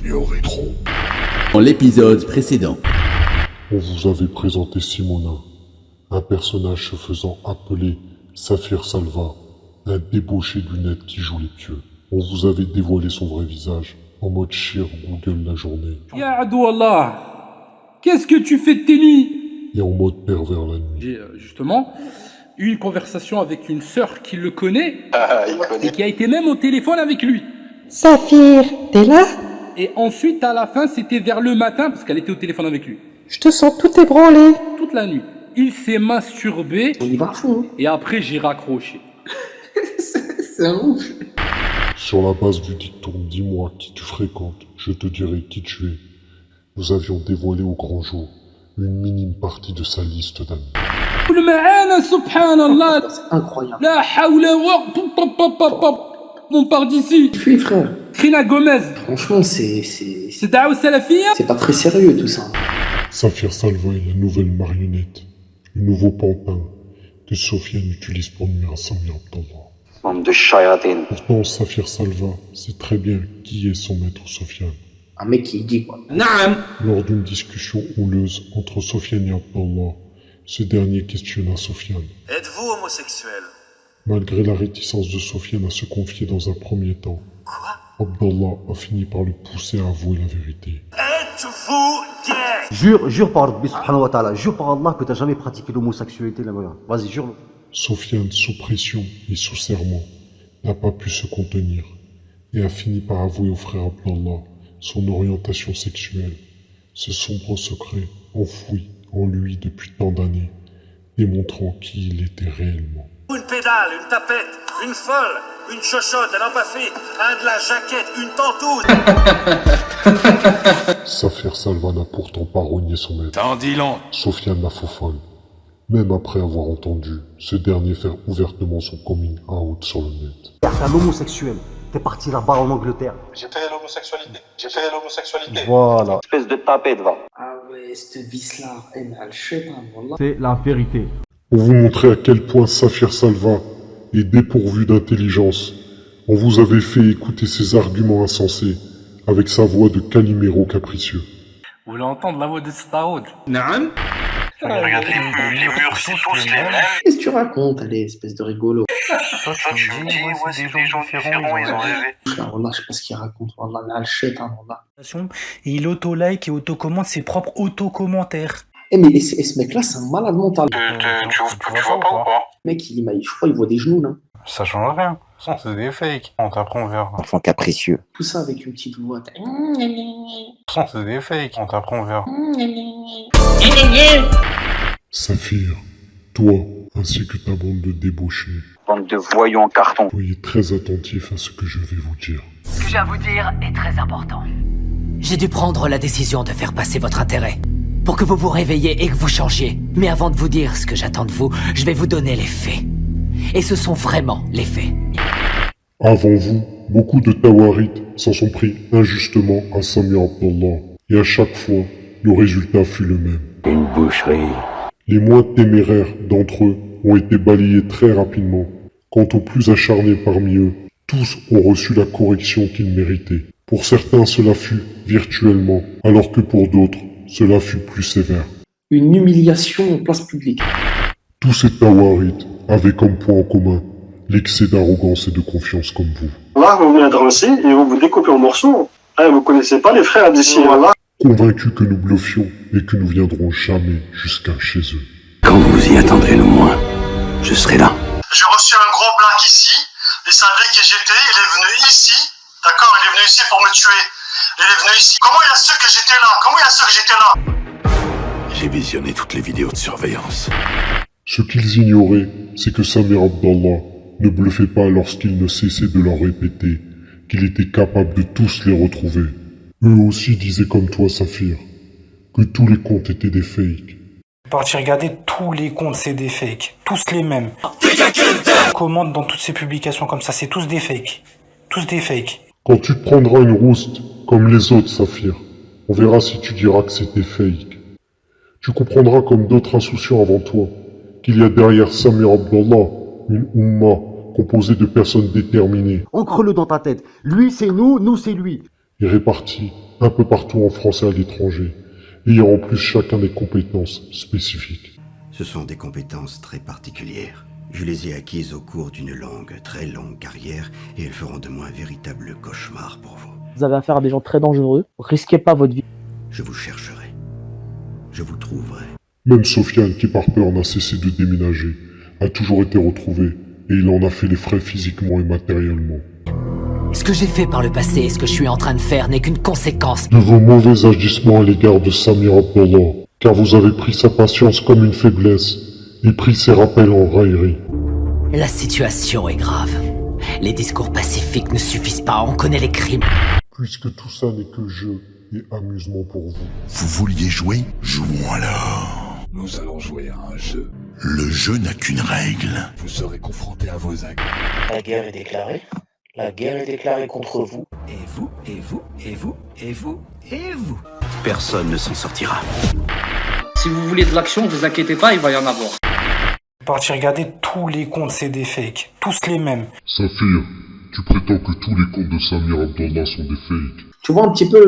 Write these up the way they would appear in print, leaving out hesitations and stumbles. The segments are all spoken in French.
bienvenue au rétro. Dans l'épisode précédent. On vous avait présenté Simona, un personnage se faisant appeler Saphir Salva, un débauché de lunettes qui joue les pieux. On vous avait dévoilé son vrai visage, en mode share Google la journée, Ya Adouallah, qu'est-ce que tu fais de tes nuits? et en mode pervers la nuit. J'ai justement eu une conversation avec une sœur qui le connaît et qui a été même au téléphone avec lui. Saphir, t'es là? Et ensuite, à la fin, c'était vers le matin, parce qu'elle était au téléphone avec lui, Je te sens tout ébranlé. toute la nuit. Il s'est masturbé On y va fou. et après j'ai raccroché. C'est un ouf. Sur la base du dicton « Dis-moi qui tu fréquentes, je te dirai qui tu es », nous avions dévoilé au grand jour une minime partie de sa liste d'amis. Qul ma'ana, subhanallah, C'est incroyable. la hawla wa pop, pop, pop, pop, pop. On part d'ici. Fuis, frère. Trina Gomez, Franchement, c'est Daou Salafia. pas très sérieux tout ça. Saphir Salva est la nouvelle marionnette, le nouveau pantin que Sofiane utilise pour nuire à Samir Abdallah. Bande de chayatin. Pourtant, Saphir Salva sait très bien qui est son maître Sofiane. Un mec qui dit quoi. Lors d'une discussion houleuse entre Sofiane et Abdallah, ce dernier questionna Sofiane. Êtes-vous homosexuel? Malgré la réticence de Sofiane à se confier dans un premier temps, Abdallah a fini par le pousser à avouer la vérité. Êtes-vous gay? Jure par Rabbi subhanahu wa ta'ala, jure par Allah que t'as jamais pratiqué l'homosexualité là bas. Vas-y, jure-le. Sofiane, sous pression et sous serment, n'a pas pu se contenir et a fini par avouer au frère Abdallah son orientation sexuelle, ce sombre secret enfoui en lui depuis tant d'années, démontrant qui il était réellement. Une pédale, une tapette, une folle, une chochotte, un empaffé, un de la jaquette, une tantoute. Saphir Salva n'a pourtant pas rogné son maître. T'en dis long. Sofiane la faux folle, même après avoir entendu ce dernier faire ouvertement son coming out sur le net. T'es un homosexuel. T'es parti là-bas en Angleterre. J'ai fait l'homosexualité. Voilà. Espèce de tapette, va. Ah ouais, cette vis-là, elle a le chétan, wallah. C'est la vérité. Pour vous montrer à quel point Saphir Salva est dépourvu d'intelligence, on vous avait fait écouter ses arguments insensés avec sa voix de Calimero capricieux. Vous voulez entendre la voix de Staoud? Regarde, les murs, c'est tous les mêmes. Qu'est-ce que tu racontes, allez, espèce de rigolo. Toi, tu me dis, ouais, c'est des gens différents, ils ont rêvé. Frère, wallah, je sais pas ce qu'il raconte, wallah, elle a le chétan, wallah. Et il auto-like et auto-commente ses propres auto-commentaires. Eh mais ce mec-là, c'est un malade mental. Tu vois pas ou pas? Le mec, je crois, il voit des genoux, là. Ça change rien. Ça, c'est des fakes. Après, on verra. Enfant capricieux. Tout ça avec une petite voix. Ça, c'est des fakes. Après, on verra. Saphir, toi, ainsi que ta bande de débauchés, Bande de voyous en carton. soyez très attentifs à ce que je vais vous dire. Ce que j'ai à vous dire est très important. J'ai dû prendre la décision de faire passer votre intérêt, pour que vous vous réveilliez et que vous changiez. Mais avant de vous dire ce que j'attends de vous, je vais vous donner les faits. Et ce sont vraiment les faits. Avant vous, beaucoup de Tawarites s'en sont pris injustement à Samir Abdallah, et à chaque fois, le résultat fut le même. Une boucherie. Les moins téméraires d'entre eux ont été balayés très rapidement. Quant aux plus acharnés parmi eux, tous ont reçu la correction qu'ils méritaient. Pour certains, cela fut virtuellement, alors que pour d'autres, cela fut plus sévère. Une humiliation en place publique. Tous ces Tawarites avaient comme point en commun l'excès d'arrogance et de confiance comme vous. Là, vous venez de Drancy et vous vous découpez en morceaux. Vous connaissez pas les frères d'ici, là. Convaincus que nous bluffions et que nous viendrons jamais jusqu'à chez eux. Quand vous y attendrez le moins, je serai là. J'ai reçu un gros black ici. Il savait qui j'étais. Il est venu ici. D'accord? Il est venu ici pour me tuer. Il est venu ici. Comment il a su que j'étais là? J'ai visionné toutes les vidéos de surveillance. Ce qu'ils ignoraient, c'est que Samir Abdallah ne bluffait pas lorsqu'il ne cessait de leur répéter qu'il était capable de tous les retrouver. Eux aussi disaient comme toi, Saphir, que tous les comptes étaient des fakes. Parti regarder tous les comptes, c'est des fakes. Tous les mêmes. Commente dans toutes ces publications comme ça, c'est tous des fakes. Tous des fakes. Quand tu te prendras une rouste, comme les autres, Saphir, on verra si tu diras que c'était fake. Tu comprendras comme d'autres insouciants avant toi, qu'il y a derrière Samir Abdallah une Ummah composée de personnes déterminées. Ancre-le dans ta tête. Lui, c'est nous, nous, c'est lui. et répartis un peu partout en France et à l'étranger, ayant en plus chacun des compétences spécifiques. Ce sont des compétences très particulières. Je les ai acquises au cours d'une très longue carrière et elles feront de moi un véritable cauchemar pour vous. Vous avez affaire à des gens très dangereux. Risquez pas votre vie. Je vous chercherai. Je vous trouverai. Même Sofiane, qui par peur n'a cessé de déménager, a toujours été retrouvé, et il en a fait les frais physiquement et matériellement. Ce que j'ai fait par le passé et ce que je suis en train de faire n'est qu'une conséquence De vos mauvais agissements à l'égard de Samir Abdallah, car vous avez pris sa patience comme une faiblesse, et pris ses rappels en raillerie. La situation est grave. Les discours pacifiques ne suffisent pas, on connaît les crimes. Puisque tout ça n'est que jeu et amusement pour vous. Vous vouliez jouer? Jouons alors. Nous allons jouer à un jeu. Le jeu n'a qu'une règle. Vous serez confronté à vos actes. La guerre est déclarée. La guerre est déclarée contre vous. Et vous, et vous, et vous, et vous, et vous. Personne ne s'en sortira. Si vous voulez de l'action, vous inquiétez pas, il va y en avoir. Parti regarder tous les comptes, c'est des fakes. Tous les mêmes. Saphir, tu prétends que tous les comptes de Samir Abdallah sont des fakes. Tu vois un petit peu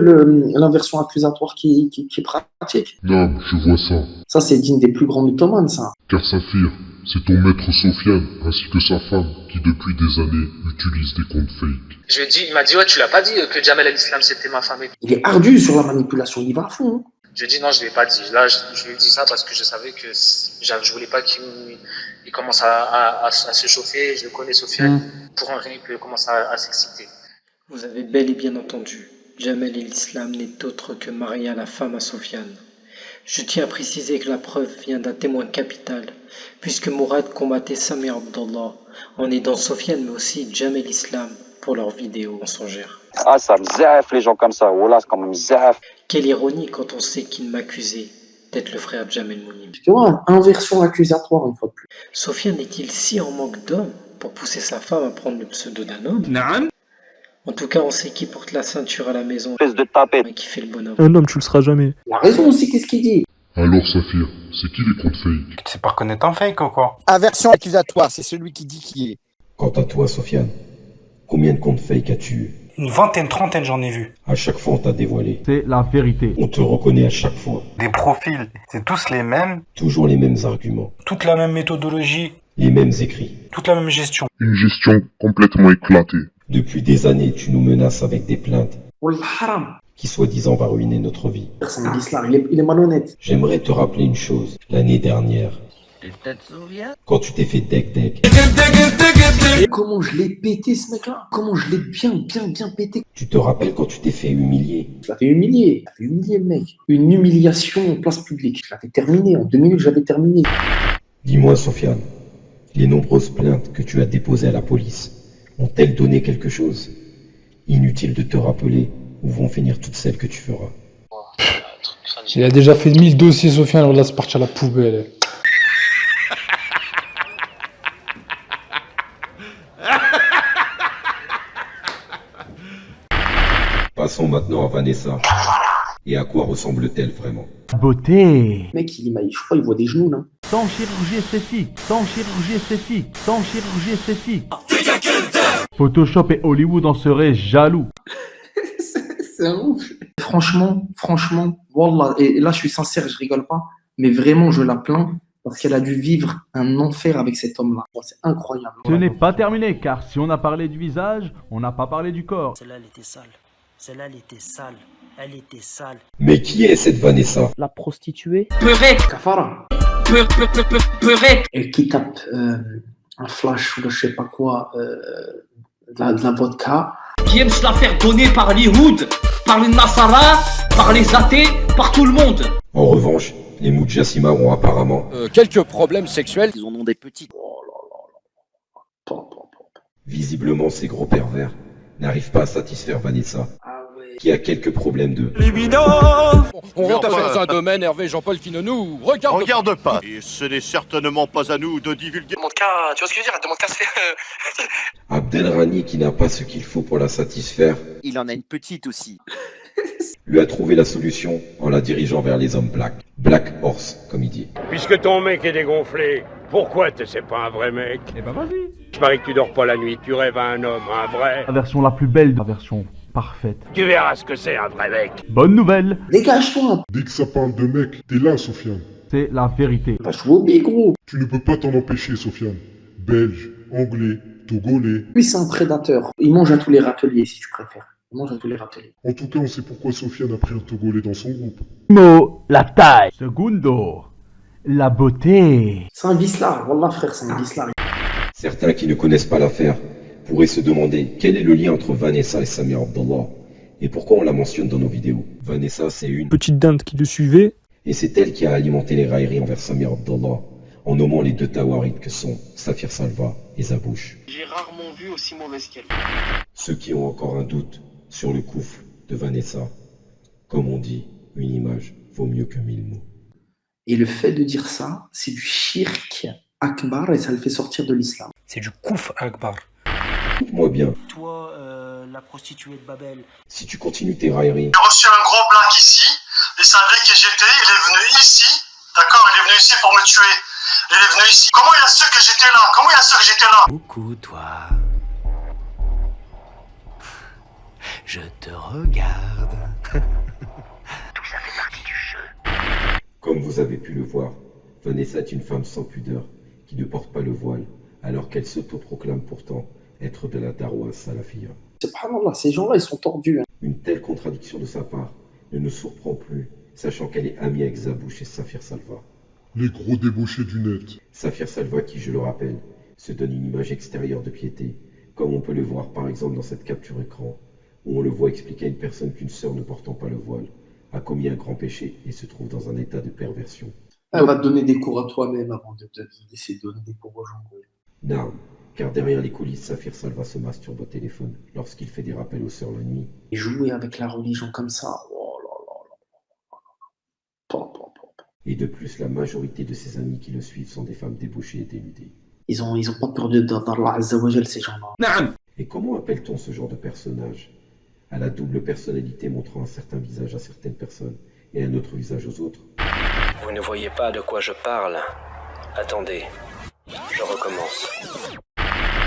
l'inversion accusatoire qui pratique. Non, je vois ça. Ça, c'est digne des plus grands mythomanes, ça. Car Saphir, c'est ton maître Sofiane, ainsi que sa femme, qui depuis des années utilisent des comptes fake. Je lui ai dit, il m'a dit, ouais, tu l'as pas dit que Jamel al-Islam c'était ma femme. Il est ardu sur la manipulation, il va à fond. Hein. Je lui ai dit, non, je l'ai pas dit. Là, je lui ai dit ça parce que je savais que je voulais pas qu'il commence à se chauffer. Je le connais, Sofiane. Pour un rien, il peut commencer à s'exciter. Vous avez bel et bien entendu. Jamel el-Islam n'est autre que Maria, la femme à Sofiane. Je tiens à préciser que la preuve vient d'un témoin capital, puisque Mourad combattait Samir Abdallah en aidant Sofiane mais aussi Jamel el-Islam pour leurs vidéos mensongères. Ah, ça me zaf les gens comme ça, voilà, c'est quand même zaf. Quelle ironie quand on sait qu'il m'accusait d'être le frère de Jamel Mounim. Tu vois, inversion accusatoire une fois de plus. Sofiane est-il si en manque d'hommes pour pousser sa femme à prendre le pseudo d'un homme? Non. En tout cas, on sait qui porte la ceinture à la maison. Espèce de tapette. Et qui fait le bonhomme. Un homme, tu le seras jamais. Il a raison aussi, qu'est-ce qu'il dit? Alors Saphir, c'est qui les comptes fake? Tu sais pas reconnaître un fake ou quoi? Inversion accusatoire, c'est celui qui dit qui est. Quant à toi, Sofiane, combien de comptes fake as-tu eu? Une vingtaine, trentaine, j'en ai vu. À chaque fois, on t'a dévoilé. C'est la vérité. On te reconnaît à chaque fois. Des profils, c'est tous les mêmes. Toujours les mêmes arguments. Toute la même méthodologie. Les mêmes écrits. Toute la même gestion. Une gestion complètement éclatée. Depuis des années, tu nous menaces avec des plaintes. Haram. Qui soi-disant va ruiner notre vie. Personne d'islam, il est malhonnête. J'aimerais te rappeler une chose. L'année dernière, quand tu t'es fait deck. Comment je l'ai pété ce mec-là? Comment je l'ai bien pété? Tu te rappelles quand tu t'es fait humilier? Je l'avais humilié le mec. Une humiliation en place publique. Je l'avais terminé, en 2 minutes j'avais terminé. Dis-moi Sofiane, les nombreuses plaintes que tu as déposées à la police ont-elles donné quelque chose? Inutile de te rappeler où vont finir toutes celles que tu feras. Il a déjà fait 1000 dossiers, Sofiane, alors là c'est parti à la poubelle. Passons maintenant à Vanessa. Et à quoi ressemble-t-elle vraiment? Beauté. Mec, je crois qu'il voit des genoux, là. Sans chirurgie esthétique, sans chirurgie esthétique, sans chirurgie esthétique. Photoshop et Hollywood en seraient jaloux. C'est un ouf. Franchement, wallah, et là je suis sincère, je rigole pas, mais vraiment je la plains parce qu'elle a dû vivre un enfer avec cet homme-là. C'est incroyable. Ce n'est pas terminé, car si on a parlé du visage, on n'a pas parlé du corps. Celle-là, elle était sale. Celle-là, elle était sale. Elle était sale. Mais qui est cette Vanessa? La prostituée. Peuré. Kafara. Peuré. Et qui tape un flash ou je sais pas quoi, de la vodka. Qui aime se la faire donner par les hoods, par les Nassara, par les athées, par tout le monde. En revanche, les Moudjassima ont apparemment quelques problèmes sexuels. Ils en ont des petits. Visiblement, ces gros pervers n'arrivent pas à satisfaire Vanessa, qui a quelques problèmes de... On rentre dans un domaine, Hervé Jean-Paul, qui ne nous regarde pas. Et ce n'est certainement pas à nous de divulguer. Demande qu'à, tu vois ce que je veux dire? Demande qu'à se faire. Abdelrani, qui n'a pas ce qu'il faut pour la satisfaire, Il en a une petite aussi. lui a trouvé la solution en la dirigeant vers les hommes black. Black Horse, comme il dit. Puisque ton mec est dégonflé, pourquoi c'est pas un vrai mec? Eh ben vas-y. Je parie que tu dors pas la nuit, tu rêves à un homme, un vrai. La version la plus belle, la version parfaite. Tu verras ce que c'est un vrai mec. Bonne nouvelle, Dégage-toi. Dès que ça parle de mec, t'es là, Sofiane. c'est la vérité. Va jouer au gros. Tu ne peux pas t'en empêcher, Sofiane. Belge, anglais, togolais. Lui, c'est un prédateur. Il mange à tous les râteliers, si tu préfères. Il mange à tous les râteliers. En tout cas, on sait pourquoi Sofiane a pris un togolais dans son groupe. Mo, la taille. Segundo, la beauté. C'est un vicelard. Wallah, frère, c'est un vicelard. Certains qui ne connaissent pas l'affaire pourraient se demander quel est le lien entre Vanessa et Samir Abdallah et pourquoi on la mentionne dans nos vidéos. Vanessa, c'est une Petite dinde qui le suivait. et c'est elle qui a alimenté les railleries envers Samir Abdallah en nommant les deux Tawarid que sont Safir Salva et Zabouche. J'ai rarement vu aussi mauvaise qu'elle. Ceux qui ont encore un doute sur le couple de Vanessa, comme on dit, une image vaut mieux que 1000 mots. Et le fait de dire ça, c'est du shirk akbar et ça le fait sortir de l'islam. C'est du kouf akbar. Écoute-moi bien, Toi, la prostituée de Babel. si tu continues tes railleries, J'ai reçu un gros black ici, il savait qui j'étais, il est venu ici, d'accord, il est venu ici pour me tuer. Il est venu ici. Comment il a su que j'étais là? Comment il a su que j'étais là? Coucou, toi. Je te regarde. Tout ça fait partie du jeu. comme vous avez pu le voir, Vanessa est une femme sans pudeur qui ne porte pas le voile, alors qu'elle s'autoproclame pourtant être de la Darwa Salafia. Subhanallah, ces gens-là, ils sont tordus. Hein. Une telle contradiction de sa part ne nous surprend plus, sachant qu'elle est amie avec Zabouche et Safir Salva. Les gros débauchés du net. Safir Salva, qui, je le rappelle, se donne une image extérieure de piété, comme on peut le voir par exemple dans cette capture écran, où on le voit expliquer à une personne qu'une sœur ne portant pas le voile a commis un grand péché et se trouve dans un état de perversion. On va te donner des cours à toi-même avant d'essayer de donner des cours aux gens. Non, car derrière les coulisses, Safir Salva se masturbe au téléphone lorsqu'il fait des rappels aux sœurs la nuit. Et jouer avec la religion comme ça, oh là là là là. Et de plus, la majorité de ses amis qui le suivent sont des femmes débauchées et dénudées. Ils ont pas peur d'Allah Azza wa Jal, ces gens-là. Et comment appelle-t-on ce genre de personnage à la double personnalité montrant un certain visage à certaines personnes et un autre visage aux autres? Vous ne voyez pas de quoi je parle. Attendez, je recommence.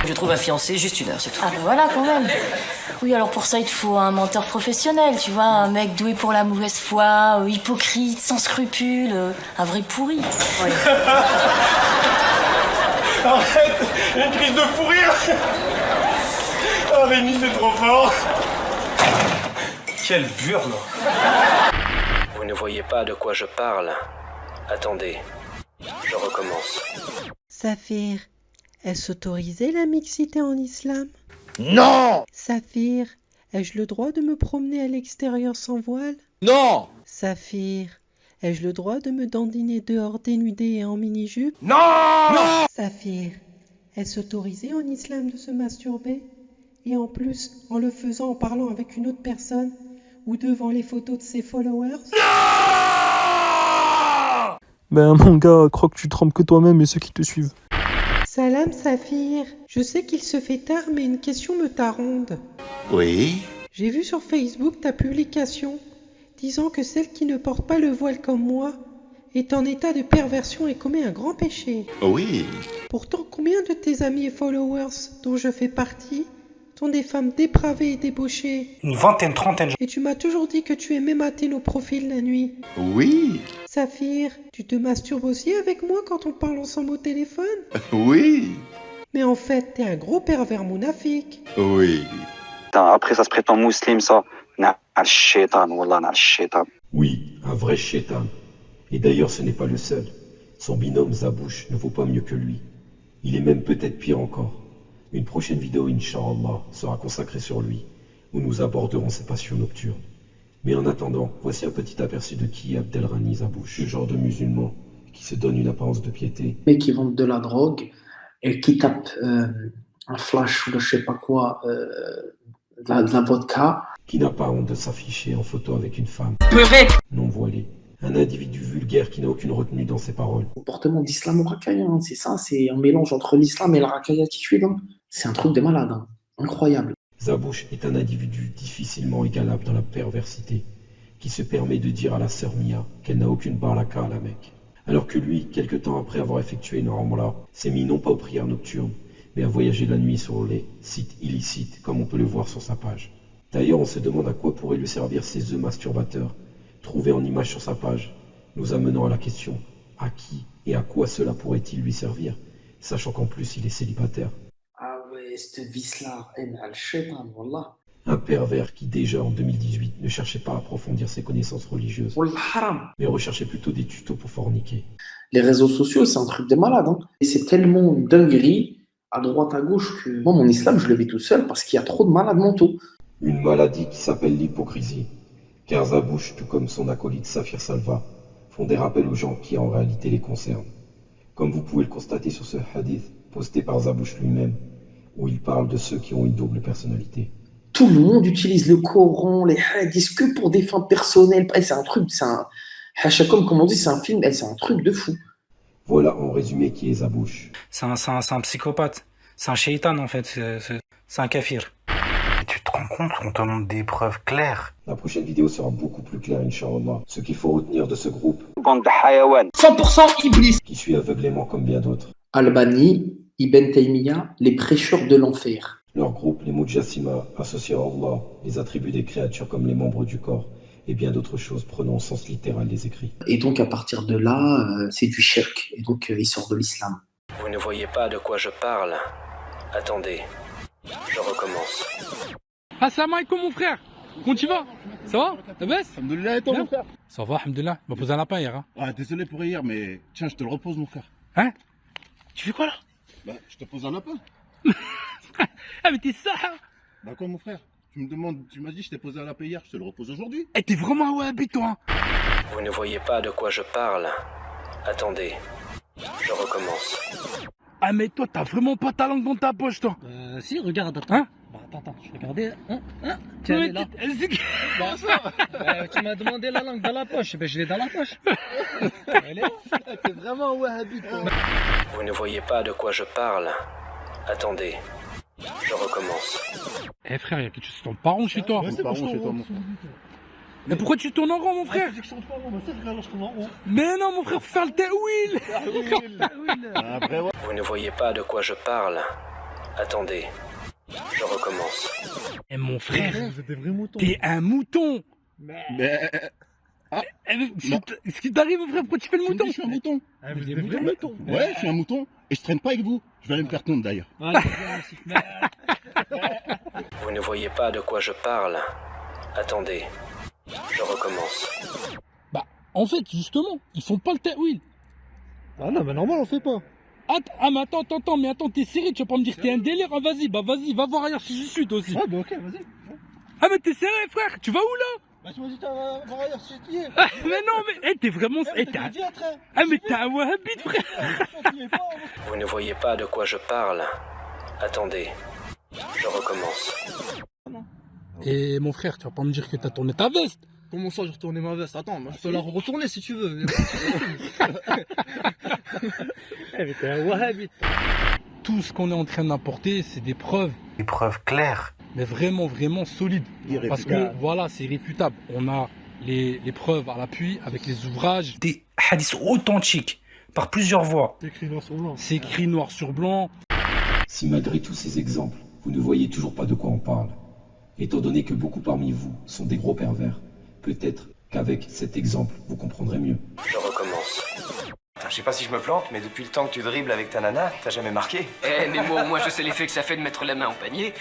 Je trouve un fiancé juste 1 heure, c'est tout. Ah ben voilà quand même. Oui, alors pour ça il te faut un menteur professionnel, tu vois, un mec doué pour la mauvaise foi, hypocrite, sans scrupules, un vrai pourri. Ouais. Arrête, une crise de fou rire. Oh Rémi, c'est trop fort. Quelle burle. Vous ne voyez pas de quoi je parle. Attendez, je recommence. Saphir, est-ce autorisé la mixité en islam? Non! Saphir, ai-je le droit de me promener à l'extérieur sans voile? Non! Saphir, ai-je le droit de me dandiner dehors dénudé et en mini-jupe? Non! Non! Saphir, est-ce autorisé en islam de se masturber? Et en plus, en le faisant en parlant avec une autre personne ou devant les photos de ses followers? Ben mon gars, crois que tu trempes que toi-même et ceux qui te suivent. Salam Saphir, je sais qu'il se fait tard mais une question me taronde. Oui? J'ai vu sur Facebook ta publication disant que celle qui ne porte pas le voile comme moi est en état de perversion et commet un grand péché. Oui. Pourtant, combien de tes amis et followers, dont je fais partie, sont des femmes dépravées et débauchées? Une vingtaine, trentaine. Et tu m'as toujours dit que tu aimais mater nos profils la nuit. Oui. Saphir, tu te masturbes aussi avec moi quand on parle ensemble au téléphone? Oui. Mais en fait, t'es un gros pervers mounafik. Oui. Après, ça se prétend musulman, ça. Na al-shaytan, wallah, na al-shaytan. Oui, un vrai shaitan. Et d'ailleurs, ce n'est pas le seul. Son binôme Zabouche ne vaut pas mieux que lui. Il est même peut-être pire encore. Une prochaine vidéo, Inch'Allah, sera consacrée sur lui, où nous aborderons ses passions nocturnes. Mais en attendant, voici un petit aperçu de qui est Abdelrani Zabouche, ce genre de musulman qui se donne une apparence de piété. Mais qui vendent de la drogue et qui tapent un flash ou je sais pas quoi, de la vodka. Qui n'a pas honte de s'afficher en photo avec une femme non voilée. Un individu vulgaire qui n'a aucune retenue dans ses paroles. Comportement d'islamo-racaïen, hein, c'est ça, c'est un mélange entre l'islam et la racaille attitude. Hein. C'est un truc de malade, hein. Incroyable. Zabouche est un individu difficilement égalable dans la perversité, qui se permet de dire à la sœur Mia qu'elle n'a aucune baraka à la Mecque. Alors que lui, quelque temps après avoir effectué une ramla, s'est mis non pas aux prières nocturnes, mais à voyager la nuit sur les sites illicites, comme on peut le voir sur sa page. D'ailleurs, on se demande à quoi pourraient lui servir ces œufs masturbateurs, trouvés en image sur sa page, nous amenant à la question, à qui et à quoi cela pourrait-il lui servir, sachant qu'en plus il est célibataire. Ah ouais, cette vis-là, elle a le shaitan, wallah. Un pervers qui déjà en 2018 ne cherchait pas à approfondir ses connaissances religieuses, mais recherchait plutôt des tutos pour forniquer. Les réseaux sociaux, c'est un truc de malade. Hein. Et c'est tellement une dinguerie, à droite, à gauche, que moi, mon islam, je le vis tout seul parce qu'il y a trop de malades mentaux. Une maladie qui s'appelle l'hypocrisie, car Zabouche, tout comme son acolyte Saphir Salva, font des rappels aux gens qui en réalité les concernent. Comme vous pouvez le constater sur ce hadith posté par Zabouche lui-même, où il parle de ceux qui ont une double personnalité. Tout le monde utilise le Coran, les hadiths que pour des fins personnelles. C'est un truc, c'est un... Hachacom, comme on dit, c'est un film, c'est un truc de fou. Voilà en résumé qui est Zabouche. C'est un psychopathe. C'est un shaitan en fait. C'est un kafir. Et tu te rends compte qu'on te montre des preuves claires. La prochaine vidéo sera beaucoup plus claire, Inch'Allah. Ce qu'il faut retenir de ce groupe. 100% Iblis. Qui suit aveuglément comme bien d'autres. Albani, Ibn Taymiyyah, les prêcheurs de l'enfer. Leur groupe, les Mujassima, associés à Allah, les attributs des créatures comme les membres du corps, et bien d'autres choses prenant au sens littéral des écrits. Et donc à partir de là, c'est du shirk, et donc il sort de l'islam. Vous ne voyez pas de quoi je parle? Attendez, je recommence. Assalamu alaikum mon frère. Comment tu vas? Ça va? Ça baisse? Alhamdoulilah, et toi mon frère? Ça va, alhamdoulilah. Il m'a posé un lapin hier. Hein. Ah, désolé pour hier, mais tiens, je te le repose mon frère. Hein? Tu fais quoi là? Bah, je te pose un lapin. Ah mais t'es ça hein? Bah quoi mon frère? Tu me demandes, tu m'as dit je t'ai posé un lapin hier, je te le repose aujourd'hui. Eh t'es vraiment un wahhabi toi hein? Vous ne voyez pas de quoi je parle? Attendez, je recommence. Ah mais toi t'as vraiment pas ta langue dans ta poche toi? Si, regarde, attends. Hein? Bah attends, je regardais. Tiens, elle est là. Bah, tu m'as demandé la langue dans la poche, ben je l'ai dans la poche. Elle est là. T'es vraiment un wahhabi toi. Vous ne voyez pas de quoi je parle? Attendez, je recommence. Eh frère, y'a quelque chose qui tourne pas rond chez toi. Ouais, c'est pas rond chez toi mon frère. Mais pourquoi tu tournes en rond mon frère? Mais non mon frère, faut faire le ta'wil. Vous ne voyez pas de quoi je parle? Attendez, je recommence. Eh mon frère, t'es un mouton. Mais... Ah, ce qui t'arrive mon frère, pourquoi tu fais le mouton? Je suis un mouton. Ouais, je suis un mouton. Et je traîne pas avec vous. Je vais aller me faire tomber d'ailleurs. Vous ne voyez pas de quoi je parle? Attendez, je recommence. Bah, en fait, justement, ils font pas le ta'wil. Ah non, mais normal, on fait pas. Ah mais attends, t'es sérieux, tu vas pas me dire que t'es un délire? Ah vas-y, va voir ailleurs si je suis toi aussi. Ah bah ok, vas-y. Ah mais t'es sérieux frère, tu vas où là? Bah tu m'as dit voir ailleurs si tu y es. Mais non, mais t'es vraiment... Ah mais t'es un wahhabi frère. Vous ne voyez pas de quoi je parle? Attendez, je recommence. Et mon frère, tu vas pas me dire que t'as tourné ta veste? Comment ça, j'ai retourné ma veste? Attends, moi je peux la retourner si tu veux. Mais t'es un wahhabi. Tout ce qu'on est en train d'apporter, c'est des preuves. Des preuves claires. Mais vraiment solides. Parce que voilà, c'est irréfutable. On a les preuves à l'appui avec les ouvrages. Des hadiths authentiques, par plusieurs voies. C'est écrit noir sur blanc. C'est écrit noir sur blanc. Si malgré tous ces exemples, vous ne voyez toujours pas de quoi on parle, étant donné que beaucoup parmi vous sont des gros pervers, peut-être qu'avec cet exemple, vous comprendrez mieux. Je recommence. Je sais pas si je me plante, mais depuis le temps que tu dribbles avec ta nana, t'as jamais marqué. Eh, mais moi je sais l'effet que ça fait de mettre la main au panier.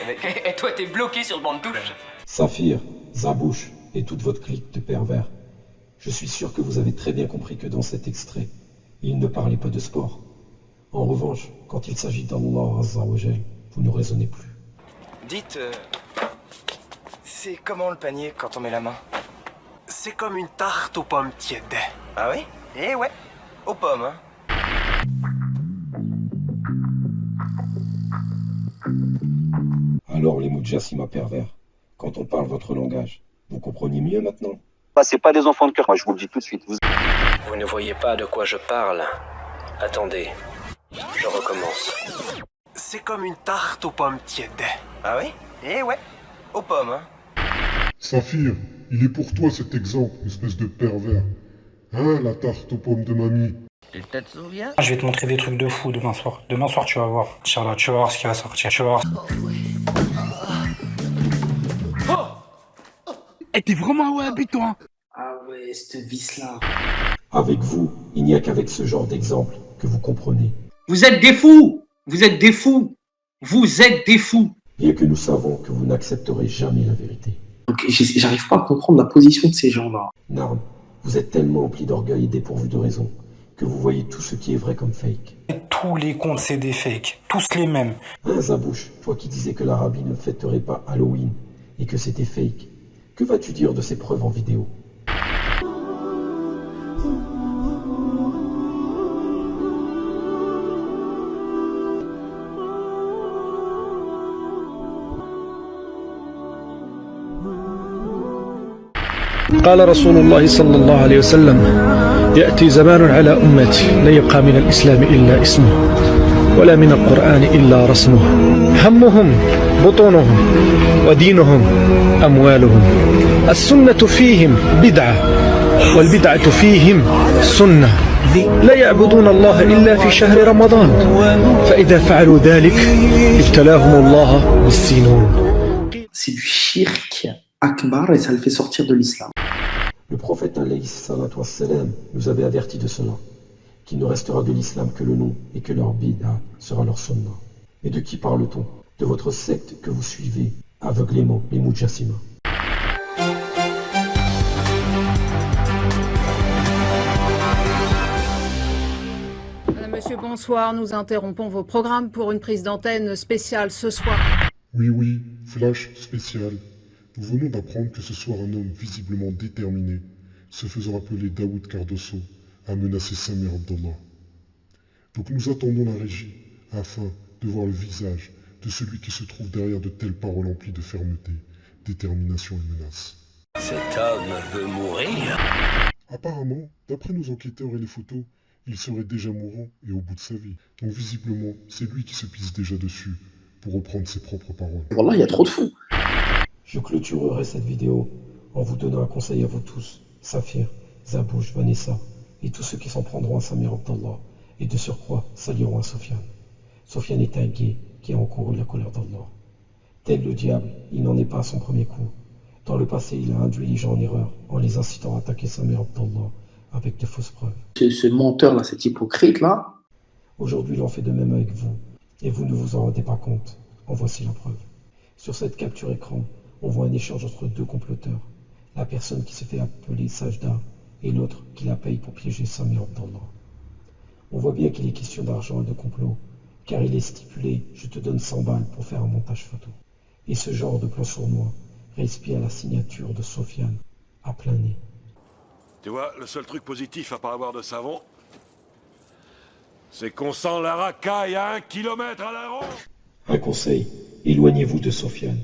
Et toi, t'es bloqué sur le banc de touche. Saphir, Zabouche et toute votre clique de pervers, je suis sûr que vous avez très bien compris que dans cet extrait, il ne parlait pas de sport. En revanche, quand il s'agit d'Allah Azza wa Jal, vous ne raisonnez plus. Dites, c'est comment le panier quand on met la main? C'est comme une tarte aux pommes tièdes. Ah oui? Eh ouais, aux pommes, hein. Alors les Mujassima pervers, quand on parle votre langage, vous comprenez mieux maintenant? C'est pas des enfants de cœur, moi je vous le dis tout de suite. Vous ne voyez pas de quoi je parle? Attendez, je recommence. C'est comme une tarte aux pommes tièdes. Ah oui? Eh ouais, aux pommes, hein. Saphir, il est pour toi cet exemple, espèce de pervers. Hein, la tarte aux pommes de mamie? Tu te souviens? Je vais te montrer des trucs de fou demain soir. Demain soir, tu vas voir. Inch'Allah, tu vas voir ce qui va sortir. Tu vas voir. Oh! Eh, t'es vraiment wahhabite, toi, hein? Ah ouais, cette vis-là. Avec vous, il n'y a qu'avec ce genre d'exemple que vous comprenez. Vous êtes des fous! Vous êtes des fous! Vous êtes des fous! Bien que nous savons que vous n'accepterez jamais la vérité. Donc, j'arrive pas à comprendre la position de ces gens-là. Narm, vous êtes tellement empli d'orgueil et dépourvu de raison que vous voyez tout ce qui est vrai comme fake. Tous les comptes, c'est des fakes. Tous les mêmes. Hein, Zabouche, toi qui disais que l'Arabie ne fêterait pas Halloween et que c'était fake, que vas-tu dire de ces preuves en vidéo? قال رسول الله صلى الله عليه وسلم يأتي زمان على أمتي لا يبقى من الإسلام إلا اسمه ولا من القرآن إلا رسمه همهم بطونهم ودينهم أموالهم السنة فيهم بدعة والبدعة فيهم سنة لا يعبدون الله إلا في شهر رمضان فإذا فعلوا ذلك ابتلاهم الله بالسنون. C'est du shirk akbar et ça le fait sortir de l'islam. Le prophète alayhi salatu wassalam nous avait averti de cela, qu'il ne restera de l'islam que le nom et que leur bid'a sera leur sunnah. Et de qui parle-t-on? De votre secte que vous suivez aveuglément, les Mujassima. Monsieur, bonsoir. Nous interrompons vos programmes pour une prise d'antenne spéciale ce soir. Oui, flash spécial. Nous venons d'apprendre que ce soir un homme visiblement déterminé, se faisant appeler Daoud Cardoso, a menacé Samir Abdallah. Donc nous attendons la régie afin de voir le visage de celui qui se trouve derrière de telles paroles emplies de fermeté, détermination et menace. Cet homme veut mourir. Apparemment, d'après nos enquêteurs et les photos, il serait déjà mourant et au bout de sa vie. Donc visiblement, c'est lui qui se pisse déjà dessus pour reprendre ses propres paroles. Voilà, il y a trop de fous. Je clôturerai cette vidéo en vous donnant un conseil à vous tous, Saphir, Zabouche, Vanessa et tous ceux qui s'en prendront à Samir Abdallah et de surcroît s'allieront à Sofiane. Sofiane est un gay qui a encouru la colère d'Allah. Tel le diable, il n'en est pas à son premier coup. Dans le passé, il a induit les gens en erreur en les incitant à attaquer Samir Abdallah avec de fausses preuves. Ce menteur-là, cet hypocrite-là. Aujourd'hui, il en fait de même avec vous. Et vous ne vous en rendez pas compte. En voici la preuve. Sur cette capture écran, on voit un échange entre deux comploteurs. La personne qui se fait appeler Sajda et l'autre qui la paye pour piéger Samir Abdallah. On voit bien qu'il est question d'argent et de complot, car il est stipulé « je te donne 100 balles pour faire un montage photo ». Et ce genre de plan sournois respire la signature de Sofiane à plein nez. Tu vois, le seul truc positif à pas avoir de savon, c'est qu'on sent la racaille à 1 kilomètre à la ronde. Un conseil, éloignez-vous de Sofiane,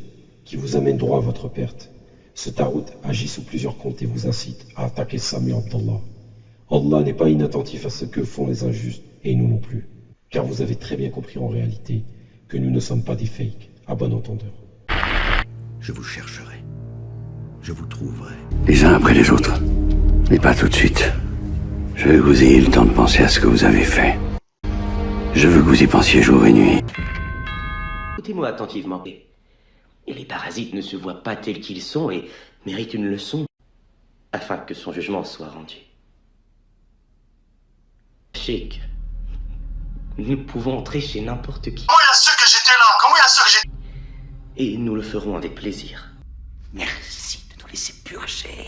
qui vous amène droit à votre perte. Ce tarout agit sous plusieurs comptes et vous incite à attaquer Samir Abdallah. Allah n'est pas inattentif à ce que font les injustes, et nous non plus. Car vous avez très bien compris en réalité que nous ne sommes pas des fakes, à bon entendeur. Je vous chercherai. Je vous trouverai. Les uns après les autres. Mais pas tout de suite. Je veux que vous ayez le temps de penser à ce que vous avez fait. Je veux que vous y pensiez jour et nuit. Écoutez-moi attentivement. Et les parasites ne se voient pas tels qu'ils sont et méritent une leçon, afin que son jugement soit rendu. Sheikh, nous pouvons entrer chez n'importe qui. Comment il a su que j'étais là? Comment il a su que j'étais... Et nous le ferons avec plaisir. Merci de nous laisser purger.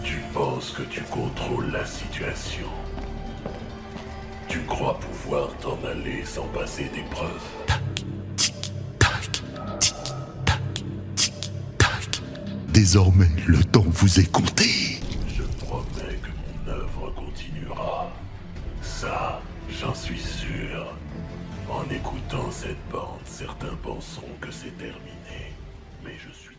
Tu penses que tu contrôles la situation. Tu crois pouvoir t'en aller sans passer d'épreuves. Désormais, le temps vous est compté. Je promets que mon œuvre continuera. Ça, j'en suis sûr. En écoutant cette bande, certains penseront que c'est terminé. Mais je suis